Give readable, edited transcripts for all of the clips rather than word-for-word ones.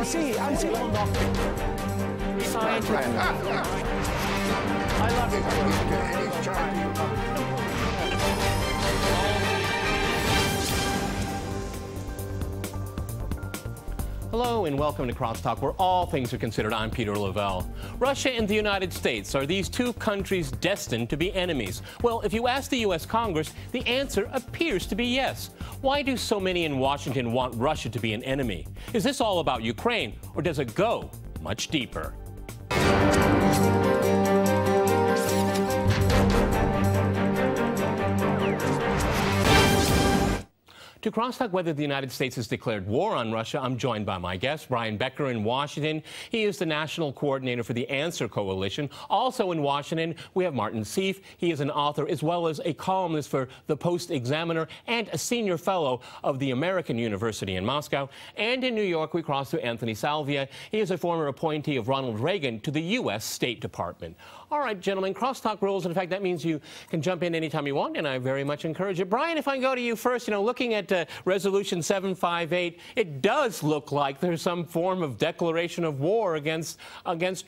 sì, anzi, I love it. Hello and welcome to CrossTalk, where all things are considered. I'm Peter Lavelle. Russia and the United States, are these two countries destined to be enemies? Well, if you ask the U.S. Congress, the answer appears to be yes. Why do so many in Washington want Russia to be an enemy? Is this all about Ukraine, or does it go much deeper? To CrossTalk whether the United States has declared war on Russia, I'm joined by my guest, Becker in Washington. He is the national coordinator for the Answer Coalition. Also in Washington, we have Sieff. He is an author as well as a columnist for the Post-Examiner and a senior fellow of the American University in Moscow. And in New York, we cross to Anthony Salvia. He is a former appointee of Ronald Reagan to the U.S. State Department. All right, gentlemen, CrossTalk rules. In fact, that means you can jump in anytime you want, and I very much encourage it. Brian, if I go to you first, looking at Resolution 758, it does look like there's some form of declaration of war against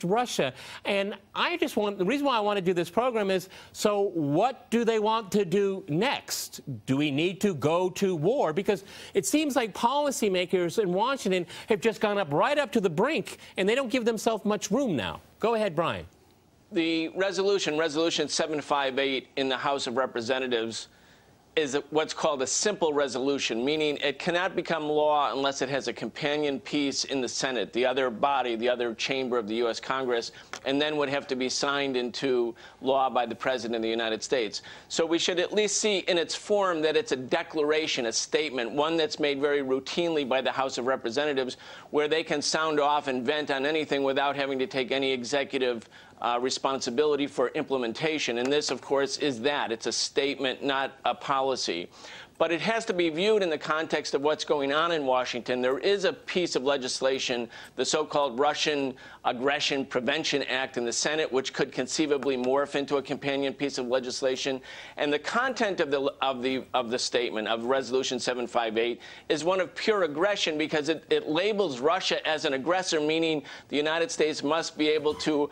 Russia. And the reason why I want to do this program is, so what do they want to do next? Do we need to go to war? Because it seems like policymakers in Washington have just gone right up to the brink, and they don't give themselves much room now. Go ahead, Brian. The resolution 758 in the House of Representatives is what's called a simple resolution, meaning it cannot become law unless it has a companion piece in the Senate, the other body, the other chamber of the U.S. Congress, and then would have to be signed into law by the President of the United States. So we should at least see in its form that it's a declaration, a statement, one that's made very routinely by the House of Representatives, where they can sound off and vent on anything without having to take any executive responsibility for implementation. And this, of course, is that. It's a statement, not a policy. But it has to be viewed in the context of what's going on in Washington. There is a piece of legislation, the so-called Russian Aggression Prevention Act in the Senate, which could conceivably morph into a companion piece of legislation. And the content of the statement of Resolution 758 is one of pure aggression, because it labels Russia as an aggressor, meaning the United States must be able to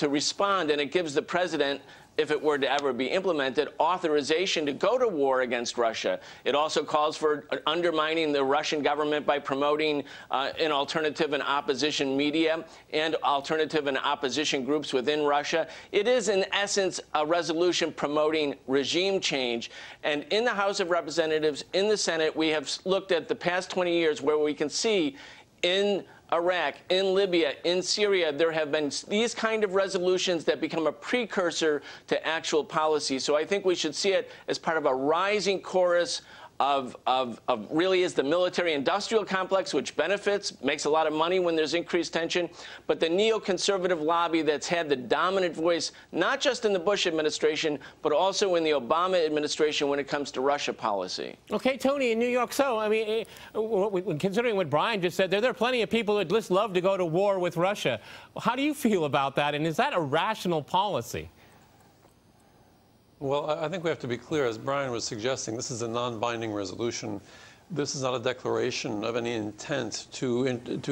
respond, and it gives the president, if it were to ever be implemented, authorization to go to war against Russia. It also calls for undermining the Russian government by promoting an alternative and opposition media and alternative and opposition groups within Russia. It is, in essence, a resolution promoting regime change. And in the House of Representatives, in the Senate, we have looked at the past 20 years where we can see in Iraq, in Libya, in Syria, there have been these kind of resolutions that become a precursor to actual policy. So I think we should see it as part of a rising chorus of really is the military-industrial complex, which benefits, makes a lot of money when there's increased tension, but the neoconservative lobby that's had the dominant voice, not just in the Bush administration, but also in the Obama administration when it comes to Russia policy. Okay, Tony, in New York, so, I mean, considering what Brian just said, there are plenty of people that just love to go to war with Russia. How do you feel about that, and is that a rational policy? Well, I think we have to be clear, as Brian was suggesting, this is a non-binding resolution. This is not a declaration of any intent to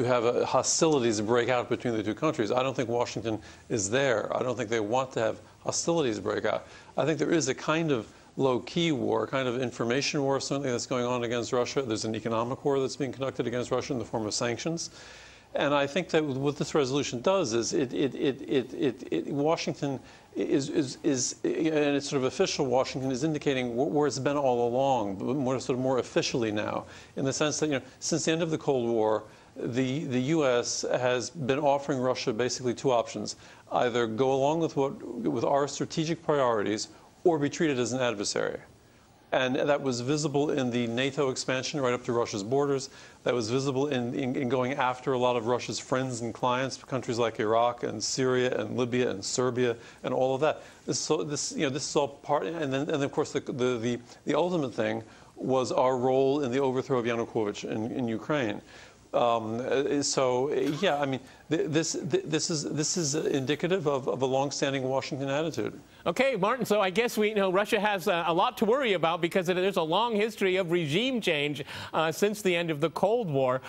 have hostilities break out between the two countries. I don't think Washington is there. I don't think they want to have hostilities break out. I think there is a kind of low-key war, kind of information war, certainly, that's going on against Russia. There's an economic war that's being conducted against Russia in the form of sanctions. And I think that what this resolution does is Washington is and it's sort of official Washington is indicating where it's been all along, but more officially now, in the sense that, since the end of the Cold War, the U.S. has been offering Russia basically two options: either go along with our strategic priorities or be treated as an adversary. And that was visible in the NATO expansion right up to Russia's borders. That was visible in going after a lot of Russia's friends and clients, countries like Iraq and Syria and Libya and Serbia and all of that. This is all part. And then of course the ultimate thing was our role in the overthrow of Yanukovych in Ukraine. So yeah, I mean, this is indicative of a long-standing Washington attitude. Okay, Martin, so I guess we know Russia has a lot to worry about because there's a long history of regime change since the end of the Cold War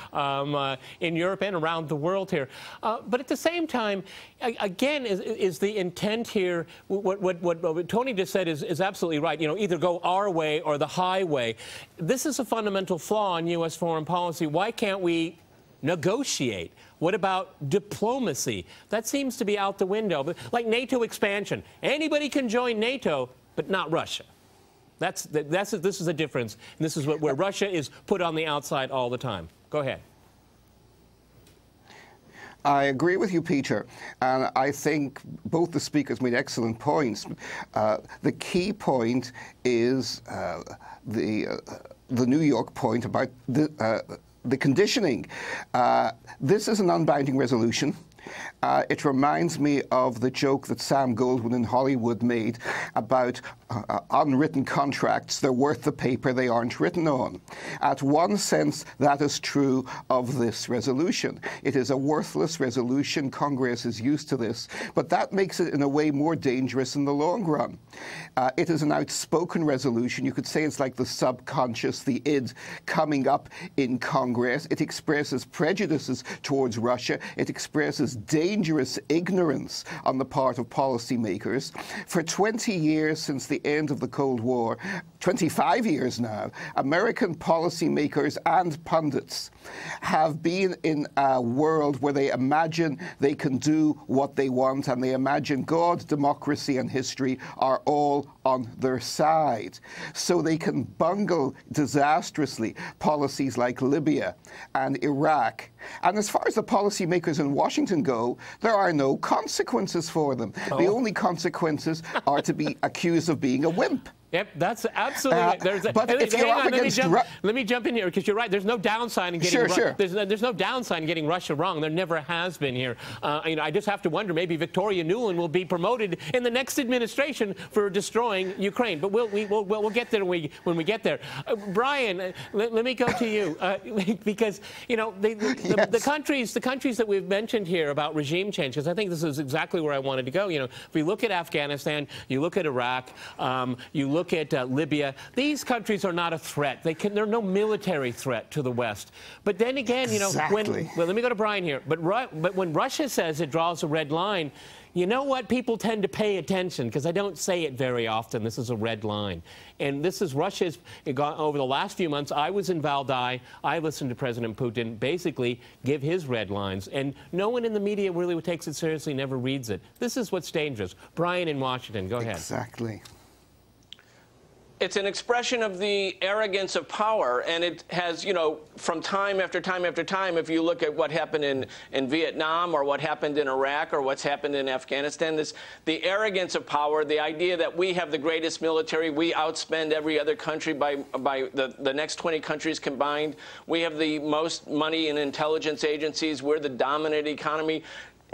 in Europe and around the world here. But at the same time, again, is the intent here, what Tony just said is absolutely right. Either go our way or the highway. This is a fundamental flaw in U.S. foreign policy. Why can't we negotiate? What about diplomacy? That seems to be out the window. But like NATO expansion, anybody can join NATO, but not Russia. This is the difference. And this is where Russia is put on the outside all the time. Go ahead. I agree with you, Peter, and I think both the speakers made excellent points. The key point is the New York point about the conditioning. This is an unbinding resolution. It reminds me of the joke that Sam Goldwyn in Hollywood made about unwritten contracts. They're worth the paper they aren't written on. At one sense, that is true of this resolution. It is a worthless resolution. Congress is used to this. But that makes it, in a way, more dangerous in the long run. It is an outspoken resolution. You could say it's like the subconscious, the id, coming up in Congress. It expresses prejudices towards Russia. It expresses dangerous ignorance on the part of policymakers. For 20 years since the end of the Cold War, 25 years now, American policymakers and pundits have been in a world where they imagine they can do what they want, and they imagine God, democracy, and history are all on their side. So they can bungle disastrously policies like Libya and Iraq. And as far as the policymakers in Washington go, there are no consequences for them. The only consequences are to be accused of being a wimp. Yep, that's absolutely right. But if you're up against... Let me jump in here, because you're right. There's no downside in getting... Sure. There's no downside in getting Russia wrong. There never has been here. I just have to wonder, maybe Victoria Nuland will be promoted in the next administration for destroying Ukraine. But we'll get there when we get there. Brian, let me go to you, because the countries that we've mentioned here about regime change, because I think this is exactly where I wanted to go. If we look at Afghanistan, you look at Iraq, you look at Libya, these countries are not a threat. They're no military threat to the West. But then again, exactly. let me go to Brian here. But when Russia says it draws a red line, you know what? People tend to pay attention, because I don't say it very often. This is a red line. And this is Russia's, over the last few months, I was in Valdai. I listened to President Putin basically give his red lines. And no one in the media really takes it seriously, never reads it. This is what's dangerous. Brian in Washington, go ahead. Exactly. It's an expression of the arrogance of power, and it has, from time after time after time, if you look at what happened in Vietnam or what happened in Iraq or what's happened in Afghanistan, the arrogance of power, the idea that we have the greatest military, we outspend every other country by the next 20 countries combined, we have the most money in intelligence agencies, we're the dominant economy.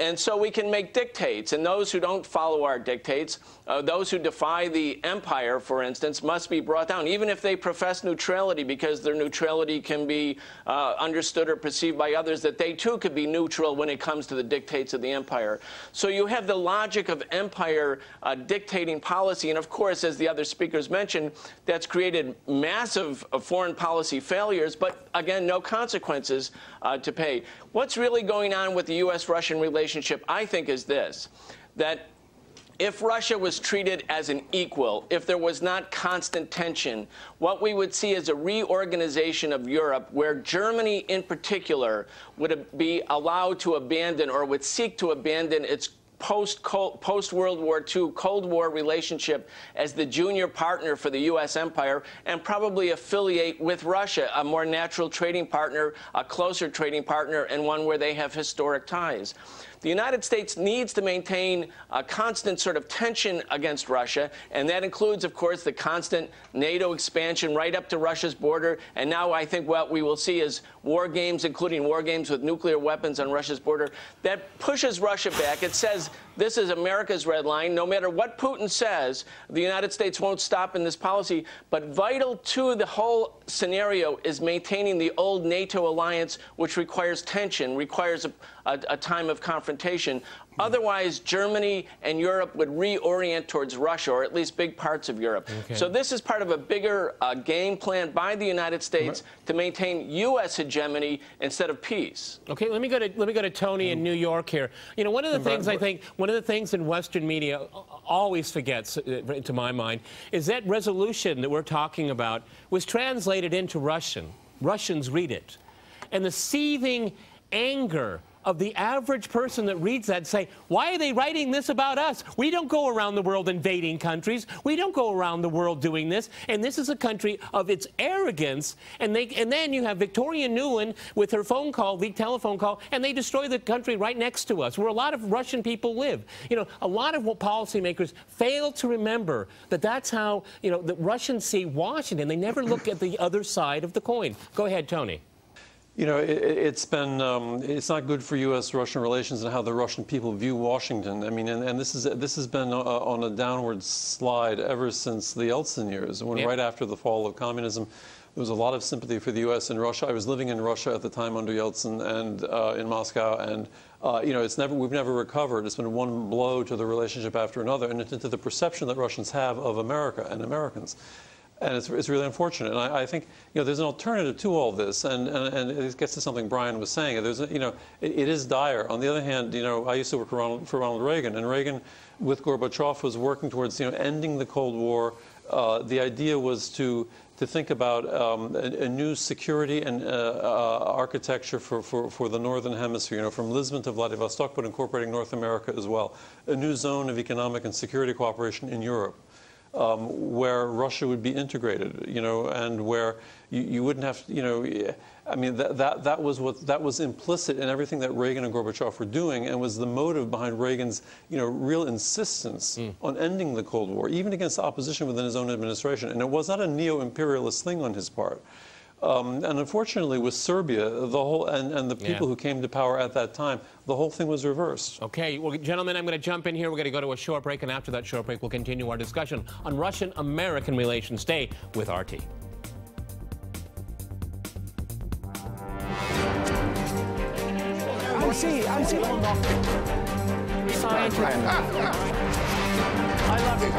And so we can make dictates, and those who don't follow our dictates, those who defy the empire, for instance, must be brought down, even if they profess neutrality, because their neutrality can be understood or perceived by others that they too could be neutral when it comes to the dictates of the empire. So you have the logic of empire dictating policy, and of course, as the other speakers mentioned, that's created massive foreign policy failures, but again, no consequences to pay. What's really going on with the U.S.-Russian relationship, I think, is this, that if Russia was treated as an equal, if there was not constant tension, what we would see is a reorganization of Europe, where Germany in particular would be allowed to abandon, or would seek to abandon, its post-World War II Cold War relationship as the junior partner for the U.S. empire, and probably affiliate with Russia, a more natural trading partner, a closer trading partner, and one where they have historic ties. The United States needs to maintain a constant sort of tension against Russia, and that includes, of course, the constant NATO expansion right up to Russia's border. And now I think what we will see is war games, including war games with nuclear weapons on Russia's border, that pushes Russia back. It says This is America's red line. No matter what Putin says, the United States won't stop in this policy. But vital to the whole scenario is maintaining the old NATO alliance, which requires tension, requires a time of confrontation. Otherwise, Germany and Europe would reorient towards Russia, or at least big parts of Europe. Okay. So this is part of a bigger game plan by the United States to maintain U.S. hegemony instead of peace. Okay, let me go to Tony in New York here. You know, one of the things I think, one of the things in Western media always forgets, to my mind, is that resolution that we're talking about was translated into Russian. Russians read it, and the seething anger of the average person that reads that say, why are they writing this about us? We don't go around the world invading countries. We don't go around the world doing this. And this is a country of its arrogance. And then you have Victoria Nuland with her phone call, the telephone call, and they destroy the country right next to us, where a lot of Russian people live. You know, a lot of policymakers fail to remember that that's how, you know, the Russians see Washington. They never look at the other side of the coin. Go ahead, Tony. You know, it's not good for U.S.-Russian relations and how the Russian people view Washington. I mean, and this has been on a downward slide ever since the Yeltsin years, when right after the fall of communism, there was a lot of sympathy for the U.S. and Russia. I was living in Russia at the time under Yeltsin and in Moscow, and you know, we've never recovered. It's been one blow to the relationship after another, and to the perception that Russians have of America and Americans. And it's really unfortunate. And I think, you know, there's an alternative to all this, and it gets to something Brian was saying. There's you know, it is dire. On the other hand, you know, I used to work for Ronald Reagan, and Reagan, with Gorbachev, was working towards, you know, ending the Cold War. The idea was to think about a new security and architecture for the Northern Hemisphere, you know, from Lisbon to Vladivostok, but incorporating North America as well. A new zone of economic and security cooperation in Europe. Where Russia would be integrated, you know, and where you wouldn't have, you know, I mean, that was implicit in everything that Reagan and Gorbachev were doing, and was the motive behind Reagan's, you know, real insistence on ending the Cold War, even against opposition within his own administration. And it was not a neo-imperialist thing on his part. And unfortunately, with Serbia, the whole and the people who came to power at that time, the whole thing was reversed. Okay, well, gentlemen, I'm going to jump in here. We're going to go to a short break, and after that short break, we'll continue our discussion on Russian-American relations. Stay with RT. I love it.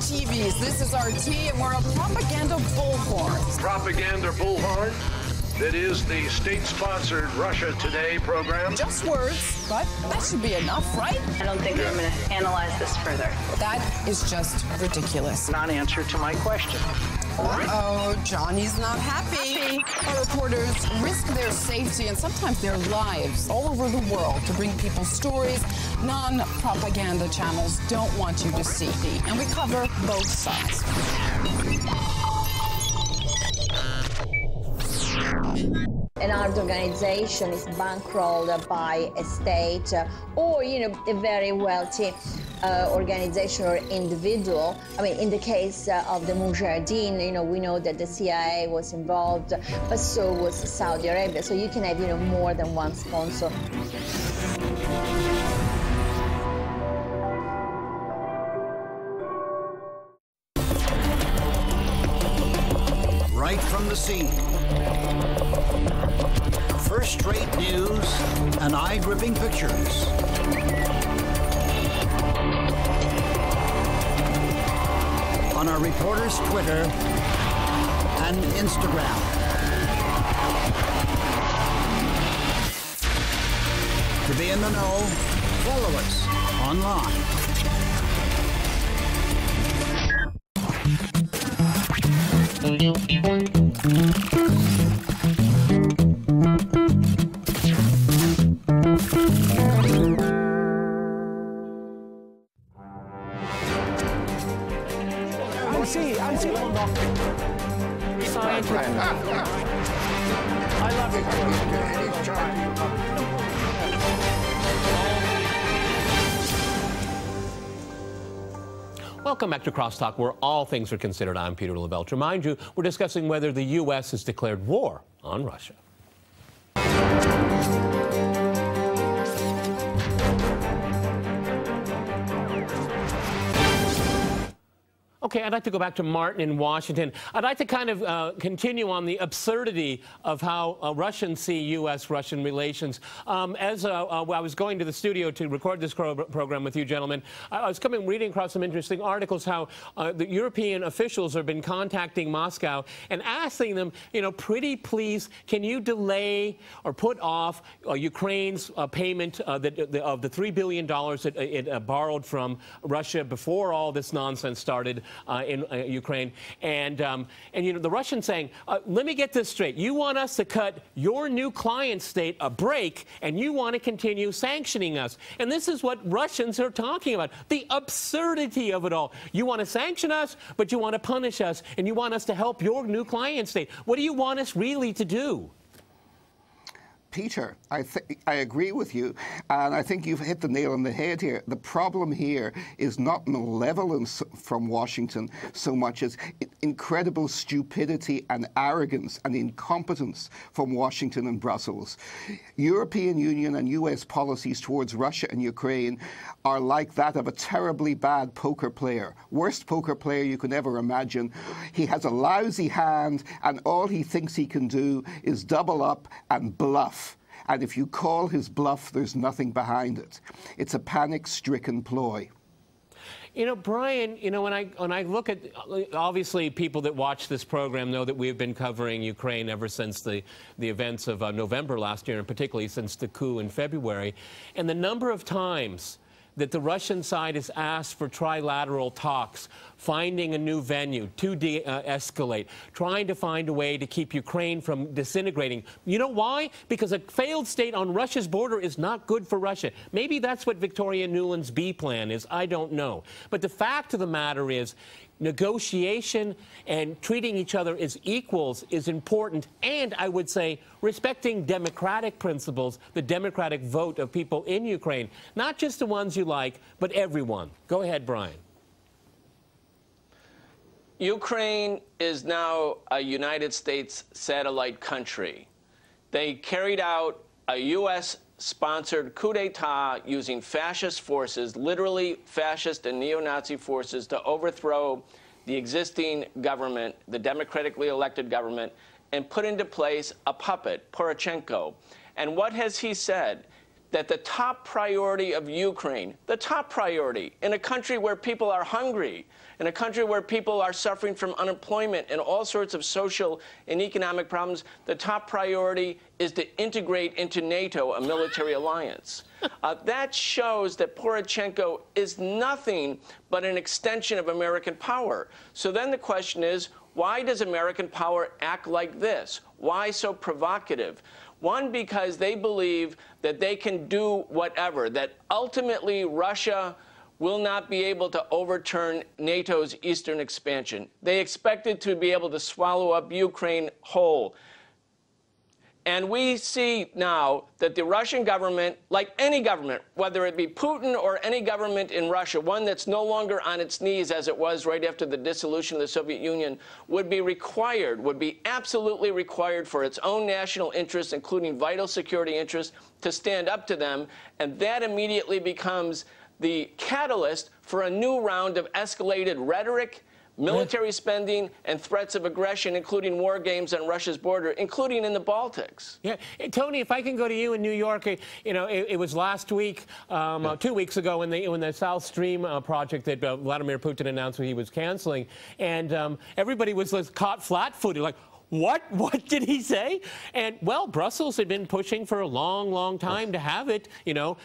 TVs. This is RT, and we're a propaganda bullhorn. Propaganda bullhorn? That is the state-sponsored Russia Today program? Just words, but that should be enough, right? I don't think I'm going to analyze this further. That is just ridiculous. Non-answer to my question. Uh-oh, Johnny's not happy. Our reporters risk their safety and sometimes their lives all over the world to bring people stories non-propaganda channels don't want you to see. And we cover both sides. An art organization is bankrolled by a state or, a very wealthy organization or individual. I mean, in the case of the Mujahideen, we know that the CIA was involved, but so was Saudi Arabia. So you can have, more than one sponsor. Right from the scene, First-rate news and eye-gripping pictures. On our reporters' Twitter and Instagram. To be in the know, follow us online. I love it. Welcome back to CrossTalk, where all things are considered. I'm Peter LaBelle. To remind you, we're discussing whether the U.S. has declared war on Russia. Okay, I'd like to go back to Martin in Washington. I'd like to kind of continue on the absurdity of how Russians see U.S.-Russian relations. As I was going to the studio to record this program with you gentlemen, I was reading across some interesting articles how the European officials have been contacting Moscow and asking them, you know, pretty please, can you delay or put off Ukraine's payment of the $3 billion that it borrowed from Russia before all this nonsense started in Ukraine, and you know, the Russians saying, let me get this straight. You want us to cut your new client state a break, and you want to continue sanctioning us. And this is what Russians are talking about, the absurdity of it all. You want to sanction us, but you want to punish us, and you want us to help your new client state. What do you want us really to do? Peter, I agree with you, and I think you've hit the nail on the head here. The problem here is not malevolence from Washington so much as incredible stupidity and arrogance and incompetence from Washington and Brussels. European Union and US policies towards Russia and Ukraine are like that of a terribly bad poker player. Worst poker player you can ever imagine. He has a lousy hand, and all he thinks he can do is double up and bluff. And if you call his bluff, there's nothing behind it. It's a panic-stricken ploy. You know, Brian, you know, when I look at, obviously people that watch this program know that we've been covering Ukraine ever since the events of November last year, and particularly since the coup in February. And the number of times that the Russian side has asked for trilateral talks, finding a new venue to de-escalate, trying to find a way to keep Ukraine from disintegrating. You know why? Because a failed state on Russia's border is not good for Russia. Maybe that's what Victoria Nuland's B plan is. I don't know. But the fact of the matter is, negotiation and treating each other as equals is important, and I would say respecting democratic principles, the democratic vote of people in Ukraine, not just the ones you like, but everyone. Go ahead, Brian. Ukraine is now a United States satellite country. They carried out a U.S.-sponsored coup d'etat using fascist forces, literally fascist and neo-Nazi forces, to overthrow the existing government, the democratically elected government, and put into place a puppet, Poroshenko. And what has he said? That the top priority of Ukraine, the top priority in a country where people are hungry, in a country where people are suffering from unemployment and all sorts of social and economic problems, the top priority is to integrate into NATO, a military alliance. That shows that Poroshenko is nothing but an extension of American power. So then the question is, why does American power act like this? Why so provocative? One, because they believe that they can do whatever, that ultimately Russia will not be able to overturn NATO's eastern expansion. They expected to be able to swallow up Ukraine whole. And we see now that the Russian government, like any government, whether it be Putin or any government in Russia, one that's no longer on its knees as it was right after the dissolution of the Soviet Union, would be absolutely required for its own national interests, including vital security interests, to stand up to them. And that immediately becomes the catalyst for a new round of escalated rhetoric, military spending and threats of aggression, including war games on Russia's border, including in the Baltics. Yeah, Tony, if I can go to you in New York, it was last week, 2 weeks ago, when the South Stream project that Vladimir Putin announced he was canceling, and everybody was caught flat-footed, like, what did he say? And, well, Brussels had been pushing for a long, long time to have it,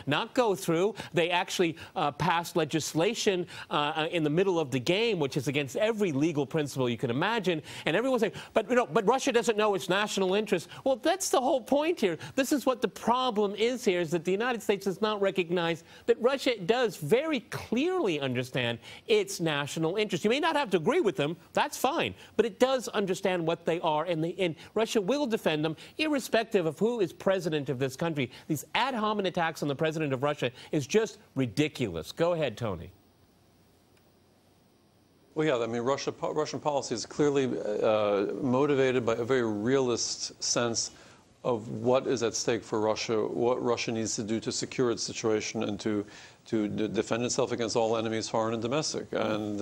not go through. They actually passed legislation in the middle of the game, which is against every legal principle you can imagine. And everyone's saying, but Russia doesn't know its national interest. Well, that's the whole point here. This is what the problem is here, is that the United States does not recognize that Russia does very clearly understand its national interest. You may not have to agree with them. That's fine. But it does understand what they are. And Russia will defend them, irrespective of who is president of this country. These ad hominem attacks on the president of Russia is just ridiculous. Go ahead, Tony. Well, yeah, I mean, Russian policy is clearly motivated by a very realist sense of what is at stake for Russia, what Russia needs to do to secure its situation and to defend itself against all enemies, foreign and domestic. And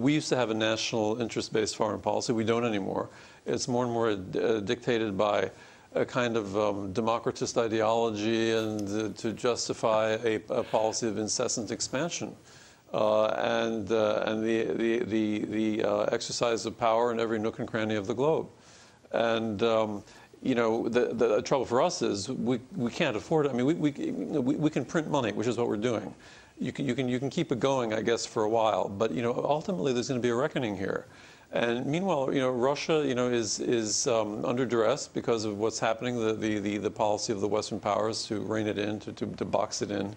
we used to have a national interest-based foreign policy. We don't anymore. It's more and more dictated by a kind of democratist ideology and to justify a policy of incessant expansion and the exercise of power in every nook and cranny of the globe. And the trouble for us is we can't afford it. I mean, we can print money, which is what we're doing. You can keep it going, I guess, for a while. But ultimately, there's going to be a reckoning here. And meanwhile, Russia, is under duress because of what's happening, the policy of the Western powers to rein it in, to box it in,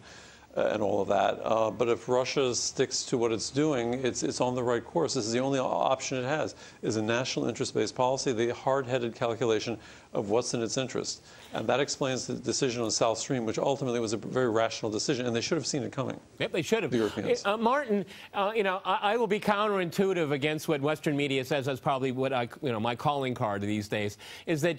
and all of that. But if Russia sticks to what it's doing, it's on the right course. This is the only option it has, is a national interest-based policy, the hard-headed calculation of what's in its interest. And that explains the decision on South Stream, which ultimately was a very rational decision, and they should have seen it coming. Yep, they should have. The Europeans. Martin, I will be counterintuitive against what Western media says. That's probably what my calling card these days, is that,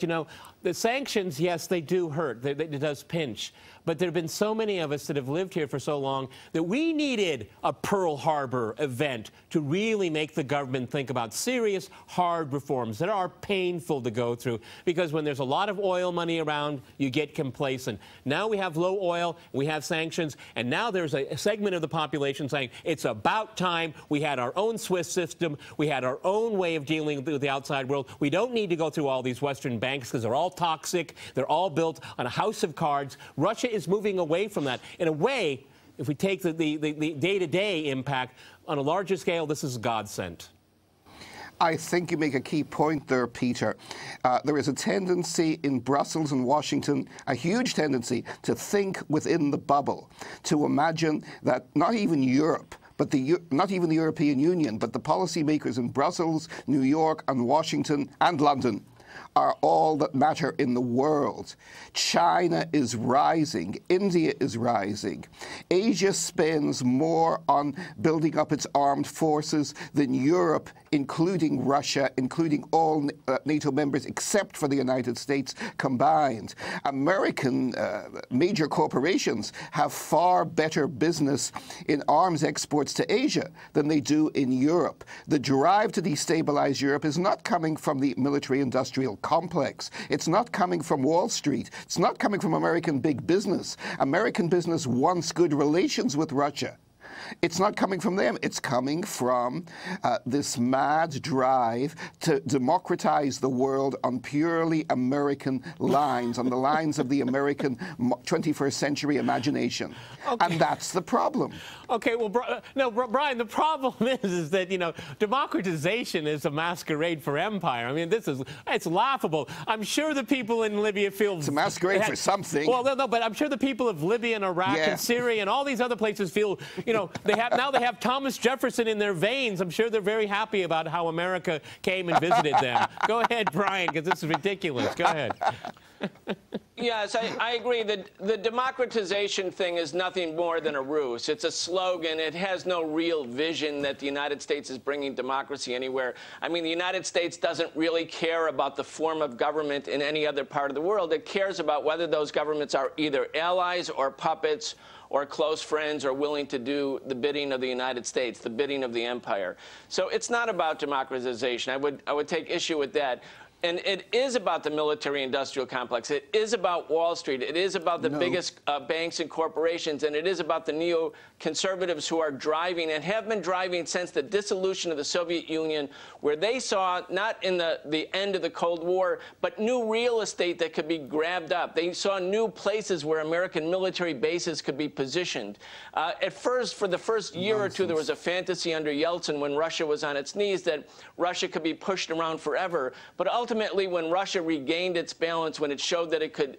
the sanctions, yes, they do hurt. It does pinch. But there have been so many of us that have lived here for so long that we needed a Pearl Harbor event to really make the government think about serious, hard reforms that are painful to go through. Because when there's a lot of oil money around, you get complacent. Now we have low oil, we have sanctions, and now there's a segment of the population saying it's about time we had our own SWIFT system, we had our own way of dealing with the outside world. We don't need to go through all these Western banks because they're all toxic. They're all built on a house of cards. Russia is moving away from that. In a way, if we take the day-to-day impact, on a larger scale, this is a godsend. I think you make a key point there, Peter. There is a tendency in Brussels and Washington, a huge tendency, to think within the bubble, to imagine that not even Europe, but not even the European Union, but the policymakers in Brussels, New York, and Washington, and London are all that matter in the world. China is rising. India is rising. Asia spends more on building up its armed forces than Europe, including Russia, including all NATO members except for the United States combined. American major corporations have far better business in arms exports to Asia than they do in Europe. The drive to destabilize Europe is not coming from the military-industrial complex. It's not coming from Wall Street. It's not coming from American big business. American business wants good relations with Russia. It's not coming from them. It's coming from this mad drive to democratize the world on purely American lines, on the lines of the American 21st century imagination. Okay. And that's the problem. Okay, well, Brian, the problem is that, democratization is a masquerade for empire. I mean, it's laughable. I'm sure the people in Libya feel... It's a masquerade for something. Well, no, but I'm sure the people of Libya and Iraq and Syria and all these other places feel, they have Thomas Jefferson in their veins. I'm sure they're very happy about how America came and visited them. Go ahead, Brian, because this is ridiculous. Go ahead. Yes, I agree. The democratization thing is nothing more than a ruse. It's a slogan. It has no real vision that the United States is bringing democracy anywhere. I mean, the United States doesn't really care about the form of government in any other part of the world. It cares about whether those governments are either allies or puppets or close friends are willing to do the bidding of the United States, the bidding of the empire. So it's not about democratization. I would take issue with that. And it is about the military-industrial complex. It is about Wall Street. It is about the biggest banks and corporations. And it is about the neoconservatives who are driving and have been driving since the dissolution of the Soviet Union, where they saw, not in the end of the Cold War, but new real estate that could be grabbed up. They saw new places where American military bases could be positioned. At first, for the first year or two, there was a fantasy under Yeltsin when Russia was on its knees that Russia could be pushed around forever. But ultimately, when Russia regained its balance, when it showed that it could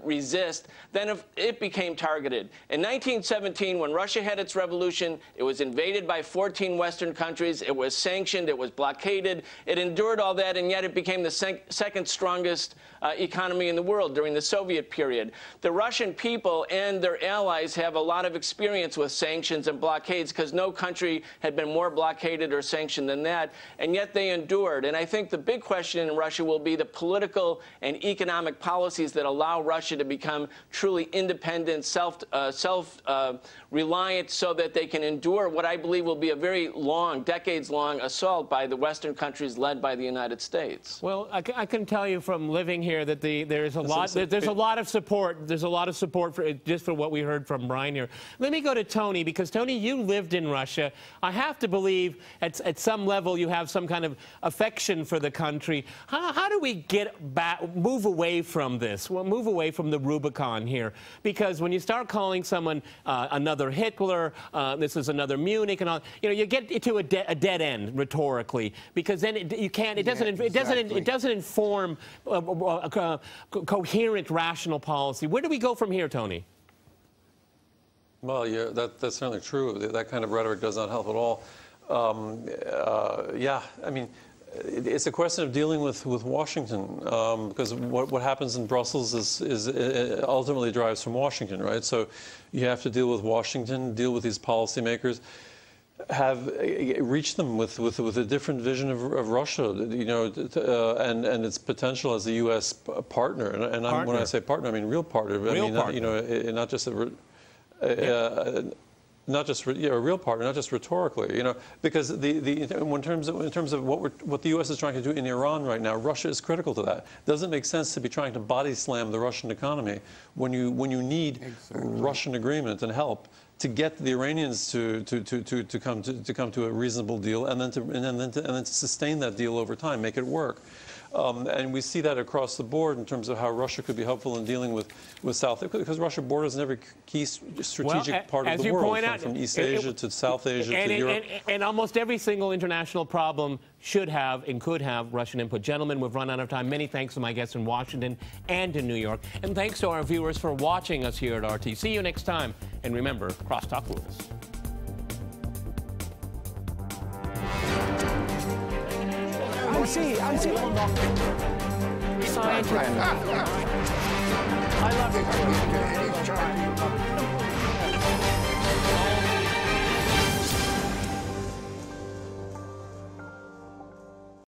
resist, then it became targeted. In 1917, when Russia had its revolution, it was invaded by 14 Western countries. It was sanctioned. It was blockaded. It endured all that, and yet it became the second strongest economy in the world during the Soviet period. The Russian people and their allies have a lot of experience with sanctions and blockades because no country had been more blockaded or sanctioned than that, and yet they endured. And I think the big question in Russia will be the political and economic policies that allow Russia to become truly independent, self-reliant, so that they can endure what I believe will be a very long, decades-long assault by the Western countries led by the United States. Well, I can tell you from living here that there's a lot of support. There's a lot of support for just for what we heard from Brian here. Let me go to Tony, because Tony, you lived in Russia. I have to believe at some level you have some kind of affection for the country. How do we move away from this? Well, move away from the Rubicon here, because when you start calling someone another Hitler, this is another Munich, and all, you get to a dead end rhetorically, because then it doesn't inform coherent, rational policy. Where do we go from here, Tony? Well, yeah, that's certainly true. That kind of rhetoric does not help at all. Yeah, I mean, it's a question of dealing with Washington, because what happens in Brussels is ultimately drives from Washington, right? So you have to deal with Washington, deal with these policymakers, reach them with a different vision of Russia, and its potential as a U.S. partner. And when I say partner, I mean real partner. Not just a real partner, not just rhetorically, because in terms of what the U.S. is trying to do in Iran right now, Russia is critical to that. It doesn't make sense to be trying to body slam the Russian economy when you need Russian agreement and help to get the Iranians to come to a reasonable deal, and then to sustain that deal over time, make it work. And we see that across the board in terms of how Russia could be helpful in dealing with South, because Russia borders in every key strategic part of the world, from East Asia to South Asia to Europe. And almost every single international problem should have and could have Russian input. Gentlemen, we've run out of time. Many thanks to my guests in Washington and in New York. And thanks to our viewers for watching us here at RT. See you next time. And remember, CrossTalk rules. I'm see. I love you.